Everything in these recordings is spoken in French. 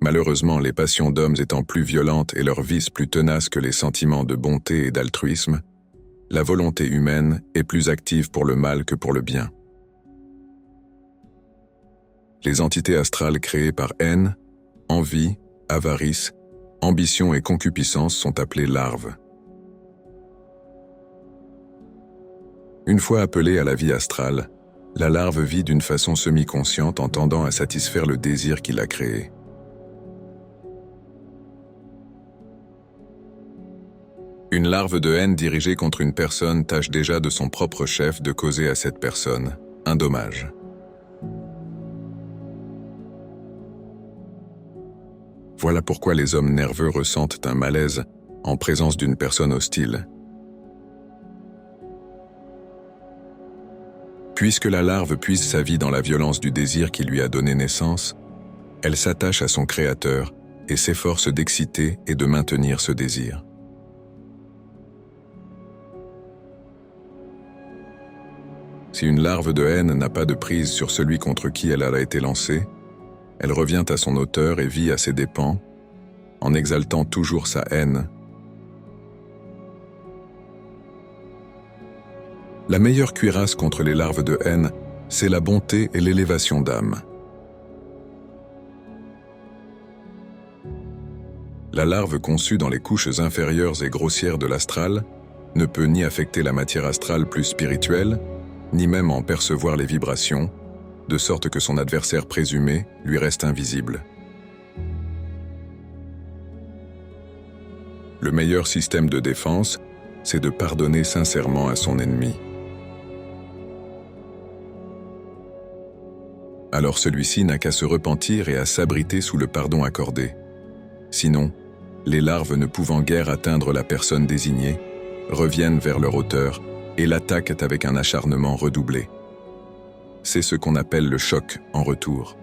Malheureusement, les passions d'hommes étant plus violentes et leurs vices plus tenaces que les sentiments de bonté et d'altruisme, la volonté humaine est plus active pour le mal que pour le bien. Les entités astrales créées par haine, envie, avarice, ambition et concupiscence sont appelées larves. Une fois appelée à la vie astrale, la larve vit d'une façon semi-consciente en tendant à satisfaire le désir qui l'a créée. Une larve de haine dirigée contre une personne tâche déjà de son propre chef de causer à cette personne un dommage. Voilà pourquoi les hommes nerveux ressentent un malaise en présence d'une personne hostile. Puisque la larve puise sa vie dans la violence du désir qui lui a donné naissance, elle s'attache à son créateur et s'efforce d'exciter et de maintenir ce désir. Si une larve de haine n'a pas de prise sur celui contre qui elle a été lancée, elle revient à son auteur et vit à ses dépens, en exaltant toujours sa haine. La meilleure cuirasse contre les larves de haine, c'est la bonté et l'élévation d'âme. La larve conçue dans les couches inférieures et grossières de l'astral ne peut ni affecter la matière astrale plus spirituelle, ni même en percevoir les vibrations, de sorte que son adversaire présumé lui reste invisible. Le meilleur système de défense, c'est de pardonner sincèrement à son ennemi. Alors celui-ci n'a qu'à se repentir et à s'abriter sous le pardon accordé. Sinon, les larves ne pouvant guère atteindre la personne désignée, reviennent vers leur auteur et l'attaquent avec un acharnement redoublé. C'est ce qu'on appelle le choc en retour.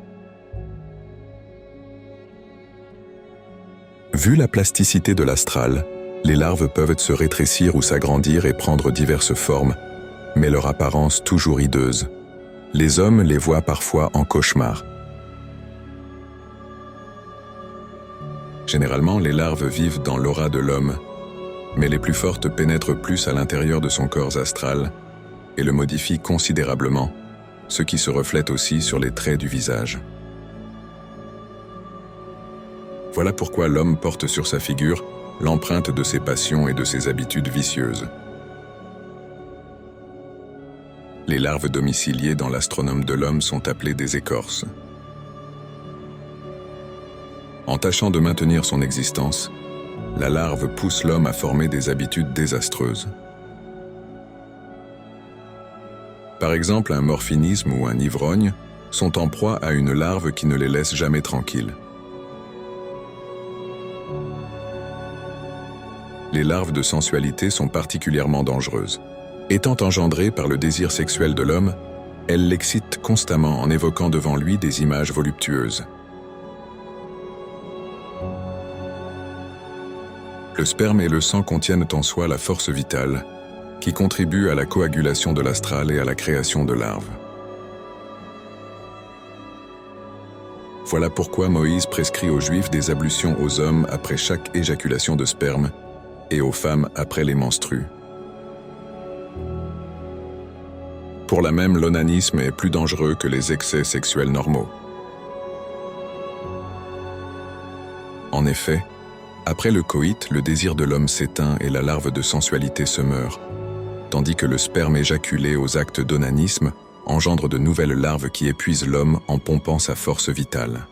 Vu la plasticité de l'astral, les larves peuvent se rétrécir ou s'agrandir et prendre diverses formes, mais leur apparence toujours hideuse. Les hommes les voient parfois en cauchemar. Généralement, les larves vivent dans l'aura de l'homme, mais les plus fortes pénètrent plus à l'intérieur de son corps astral et le modifient considérablement, ce qui se reflète aussi sur les traits du visage. Voilà pourquoi l'homme porte sur sa figure l'empreinte de ses passions et de ses habitudes vicieuses. Les larves domiciliées dans l'astronome de l'homme sont appelées des écorces. En tâchant de maintenir son existence, la larve pousse l'homme à former des habitudes désastreuses. Par exemple, un morphinisme ou un ivrogne sont en proie à une larve qui ne les laisse jamais tranquilles. Les larves de sensualité sont particulièrement dangereuses. Étant engendrées par le désir sexuel de l'homme, elles l'excitent constamment en évoquant devant lui des images voluptueuses. Le sperme et le sang contiennent en soi la force vitale qui contribue à la coagulation de l'astral et à la création de larves. Voilà pourquoi Moïse prescrit aux Juifs des ablutions aux hommes après chaque éjaculation de sperme et aux femmes après les menstrues. Pour la même, l'onanisme est plus dangereux que les excès sexuels normaux. En effet, après le coït, le désir de l'homme s'éteint et la larve de sensualité se meurt, tandis que le sperme éjaculé aux actes d'onanisme engendre de nouvelles larves qui épuisent l'homme en pompant sa force vitale.